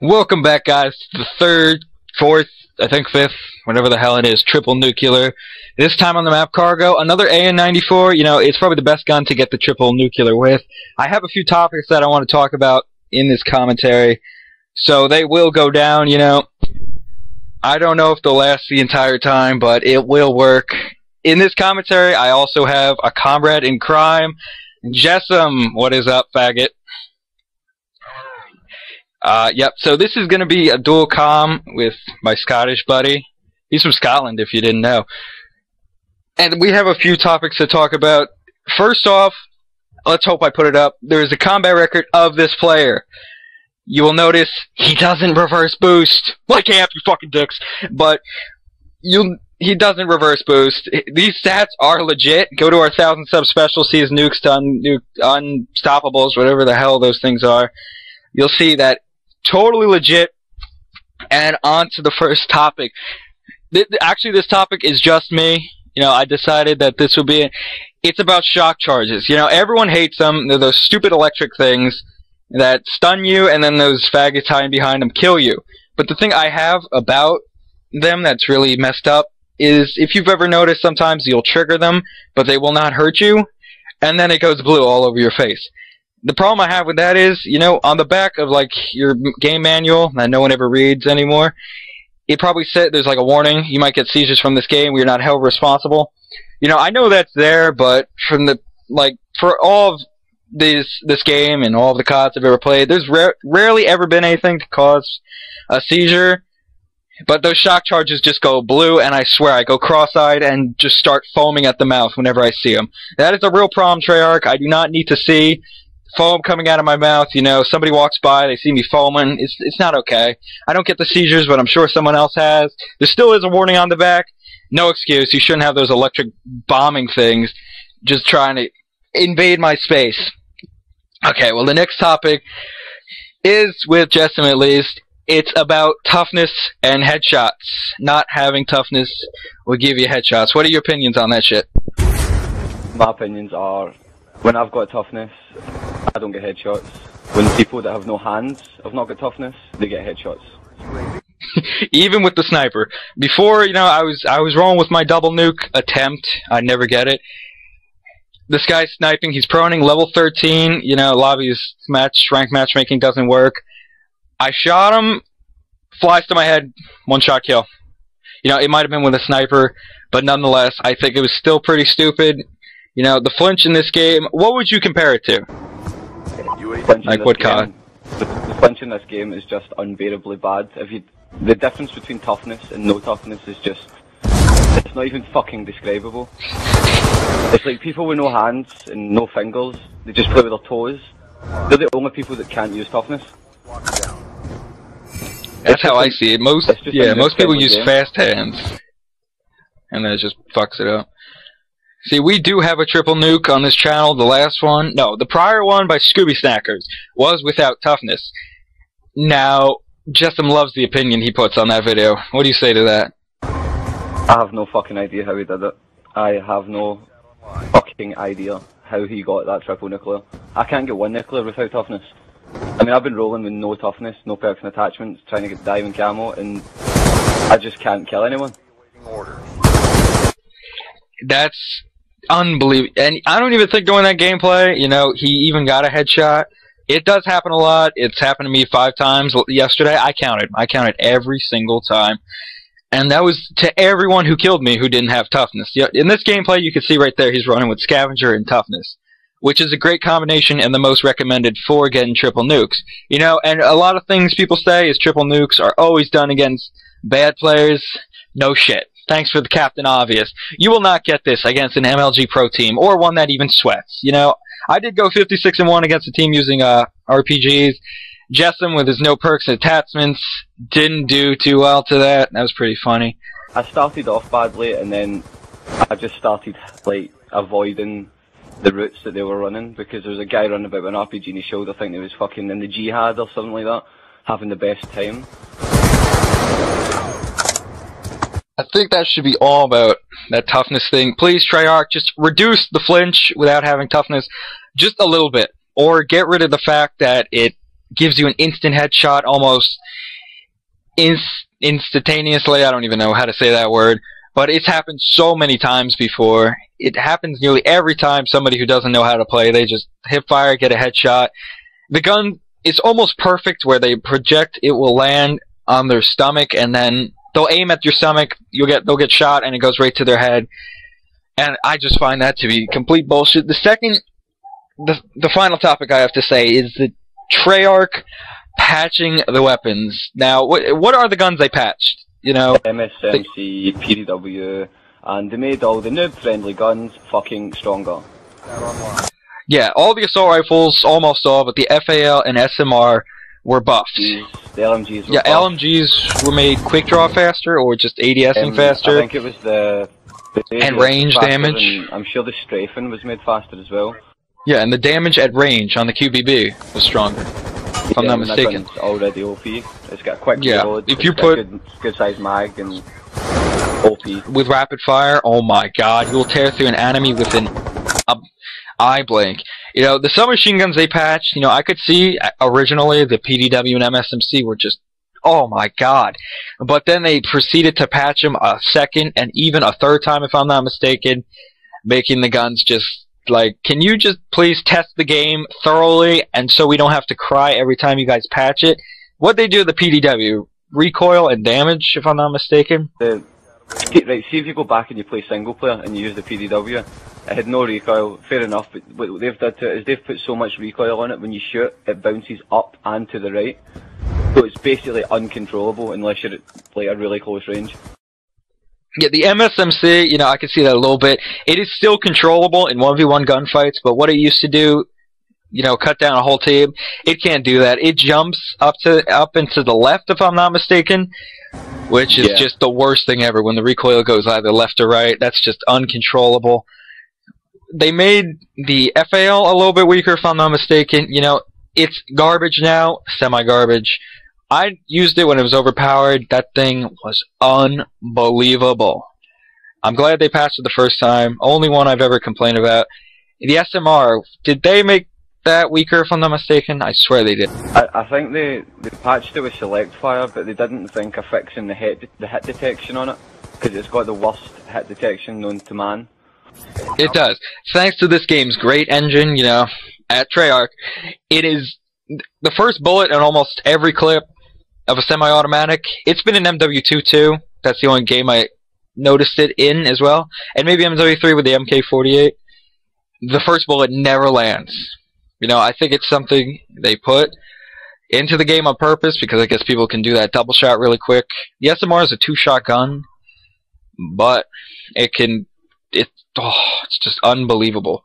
Welcome back, guys, to the third, fourth, I think fifth, whatever the hell it is, triple nuclear. This time on the map Cargo, another AN94. You know, it's probably the best gun to get the triple nuclear with. I have a few topics that I want to talk about in this commentary, so they will go down, you know. I don't know if they'll last the entire time, but it will work. In this commentary, I also have a comrade in crime, Jessam. What is up, faggot? Yep, so this is going to be a dual comm with my Scottish buddy. He's from Scotland, if you didn't know. And we have a few topics to talk about. First off, let's hope I put it up. There is a combat record of this player. You will notice he doesn't reverse boost. Like amp, you fucking dicks. But he doesn't reverse boost. These stats are legit. Go to our 1,000 sub special, see his nukes done, unstoppables, whatever the hell those things are. You'll see that totally legit. And on to the first topic. Actually, this topic is just me. You know, I decided that this would be it's about shock charges. You know, everyone hates them. They're those stupid electric things that stun you, and then those faggots hiding behind them kill you. But the thing I have about them that's really messed up is if you've ever noticed, sometimes you'll trigger them, but they will not hurt you, and then it goes blue all over your face. The problem I have with that is, you know, on the back of, like, your game manual that no one ever reads anymore, it probably said there's, like, a warning. You might get seizures from this game. We're not held responsible. You know, I know that's there, but from the, like, for all of this game and all of the CODs I've ever played, there's rarely ever been anything to cause a seizure. But those shock charges just go blue, and I swear I go cross-eyed and just start foaming at the mouth whenever I see them. That is a real problem, Treyarch. I do not need to see foam coming out of my mouth. You know, somebody walks by, they see me foaming. It's not okay. I don't get the seizures, but I'm sure someone else has. There still is a warning on the back. No excuse. You shouldn't have those electric bombing things just trying to invade my space. Okay, well, the next topic is, with Jessam at least, it's about toughness and headshots. Not having toughness will give you headshots. What are your opinions on that shit? My opinions are, when I've got toughness, I don't get headshots. When people that have no hands have not got toughness, they get headshots. Even with the sniper. Before, you know, I was rolling with my double nuke attempt. I'd never get it. This guy's sniping. He's proning level 13. You know, lobby's rank matchmaking doesn't work. I shot him. Flies to my head. One shot kill. You know, it might have been with a sniper, but nonetheless, I think it was still pretty stupid. You know, the flinch in this game, what would you compare it to? Like what COD? The flinch in this game is just unbearably bad. The difference between toughness and no toughness is just, it's not even fucking describable. It's like people with no hands and no fingers, they just play with their toes. They're the only people that can't use toughness. That's how I see it. Most people use fast hands, and then it just fucks it up. See, we do have a triple nuke on this channel. The last one, no, the prior one by Scooby Snackers was without toughness. Now, Jessam loves the opinion he puts on that video. What do you say to that? I have no fucking idea how he did it. I have no fucking idea how he got that triple nuclear. I can't get one nuclear without toughness. I mean, I've been rolling with no toughness, no perks and attachments, trying to get diving camo, and I just can't kill anyone. That's unbelievable. And I don't even think during that gameplay, you know, he even got a headshot. It does happen a lot. It's happened to me 5 times yesterday. I counted every single time. And that was to everyone who killed me who didn't have toughness. In this gameplay, you can see right there he's running with Scavenger and Toughness, which is a great combination and the most recommended for getting triple nukes. You know, and a lot of things people say is triple nukes are always done against bad players. No shit. Thanks for the Captain Obvious. You will not get this against an MLG Pro team, or one that even sweats. You know, I did go 56-1 against a team using RPGs. Jessam, with his no perks and attachments, didn't do too well to that. That was pretty funny. I started off badly, and then I just started, like, avoiding the routes that they were running, because there was a guy running about with an RPG in his shoulder, thinking he was fucking in the jihad or something like that, having the best time. I think that should be all about that toughness thing. Please, Treyarch, just reduce the flinch without having toughness just a little bit. Or get rid of the fact that it gives you an instant headshot almost instantaneously. I don't even know how to say that word. But it's happened so many times before. It happens nearly every time somebody who doesn't know how to play, they just hip fire, get a headshot. The gun is almost perfect where they project, it will land on their stomach, and then they'll aim at your stomach, they'll get shot, and it goes right to their head. And I just find that to be complete bullshit. The final topic I have to say is the Treyarch patching the weapons. Now, what are the guns they patched? You know, MSMC, PDW, and they made all the noob-friendly guns fucking stronger. Yeah, all the assault rifles, almost all, but the FAL and SMR were buffed. The LMGs were buffed. LMGs were made quick draw faster, or just ADSing faster. I think it was the and range damage. And I'm sure the strafing was made faster as well. Yeah, and the damage at range on the QBB was stronger. If I'm not mistaken. It's already OP. It's got quick reload. If you put good size mag and OP with rapid fire, oh my god, you'll tear through an enemy with an eye blink. You know, the submachine guns they patched, you know, I could see originally the PDW and MSMC were just, oh my god. But then they proceeded to patch them a second and even a third time, if I'm not mistaken, making the guns just like, can you just please test the game thoroughly, and so we don't have to cry every time you guys patch it? What they do with the PDW, recoil and damage, if I'm not mistaken. Right, see if you go back and you play single player and you use the PDW, it had no recoil, fair enough, but what they've done to it is they've put so much recoil on it, when you shoot, it bounces up and to the right. So it's basically uncontrollable unless you're at like a really close range. Yeah, the MSMC, you know, I can see that a little bit. It is still controllable in 1v1 gunfights, but what it used to do, you know, cut down a whole team, it can't do that. It jumps up into the left, if I'm not mistaken, which is just the worst thing ever. When the recoil goes either left or right, that's just uncontrollable. They made the FAL a little bit weaker, if I'm not mistaken. You know, it's garbage now, semi-garbage. I used it when it was overpowered. That thing was unbelievable. I'm glad they patched it the first time. Only one I've ever complained about. The SMR, did they make that weaker, if I'm not mistaken? I swear they did. I think they patched it with select fire, but they didn't think of fixing the hit detection on it, because it's got the worst hit detection known to man. It does. Thanks to this game's great engine, you know, at Treyarch, it is the first bullet in almost every clip of a semi-automatic. It's been in MW2 too. That's the only game I noticed it in as well. And maybe MW3 with the MK48. The first bullet never lands. You know, I think it's something they put into the game on purpose, because I guess people can do that double shot really quick. The SMR is a 2-shot gun, but it's just unbelievable.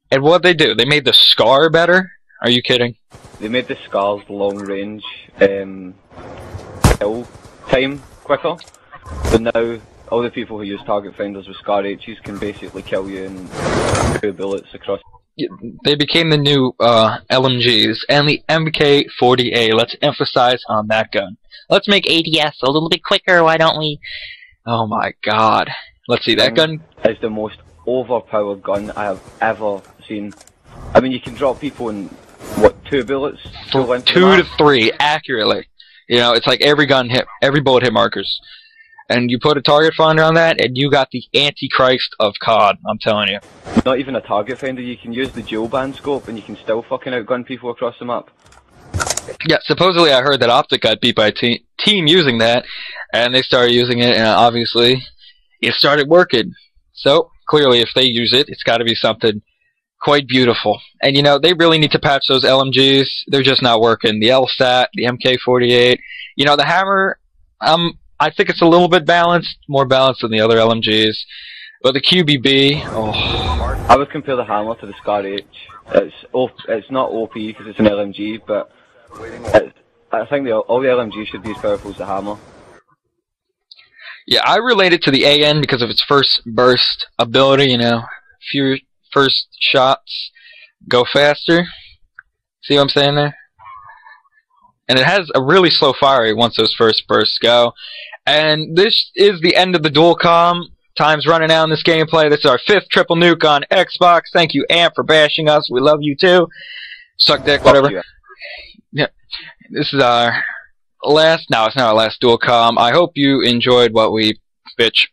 And what they do, they made the SCAR better? Are you kidding? They made the SCAR's long range kill time quicker. So now all the people who use target finders with SCAR H's can basically kill you in 2 bullets across. They became the new LMGs and the MK40A. Let's emphasize on that gun. Let's make ADS a little bit quicker, why don't we? Oh my god. Let's see, that gun is the most overpowered gun I have ever seen. I mean, you can drop people in, what, 2 bullets? 2 to 3, accurately. You know, it's like every bullet hit markers. And you put a target finder on that, and you got the Antichrist of COD, I'm telling you. Not even a target finder, you can use the dual band scope, and you can still fucking outgun people across the map. Yeah, supposedly I heard that Optic got beat by a team using that, and they started using it, and obviously it started working. So, clearly, if they use it, it's got to be something quite beautiful. And, you know, they really need to patch those LMGs. They're just not working. The LSAT, the MK48. You know, the Hammer, I think it's a little bit balanced, more balanced than the other LMGs. But the QBB, oh. I would compare the Hammer to the SCAR H. It's not OP because it's an LMG, but I think all the LMGs should be as powerful as the Hammer. Yeah, I relate it to the AN because of its first burst ability, you know. Few first shots go faster. See what I'm saying there? And it has a really slow fire rate once those first bursts go. And this is the end of the dual comm. Time's running out in this gameplay. This is our 5th triple nuke on Xbox. Thank you, Amp, for bashing us. We love you too. Suck dick, whatever. Yeah, this is our last. No, it's not our last dual com. I hope you enjoyed what we bitch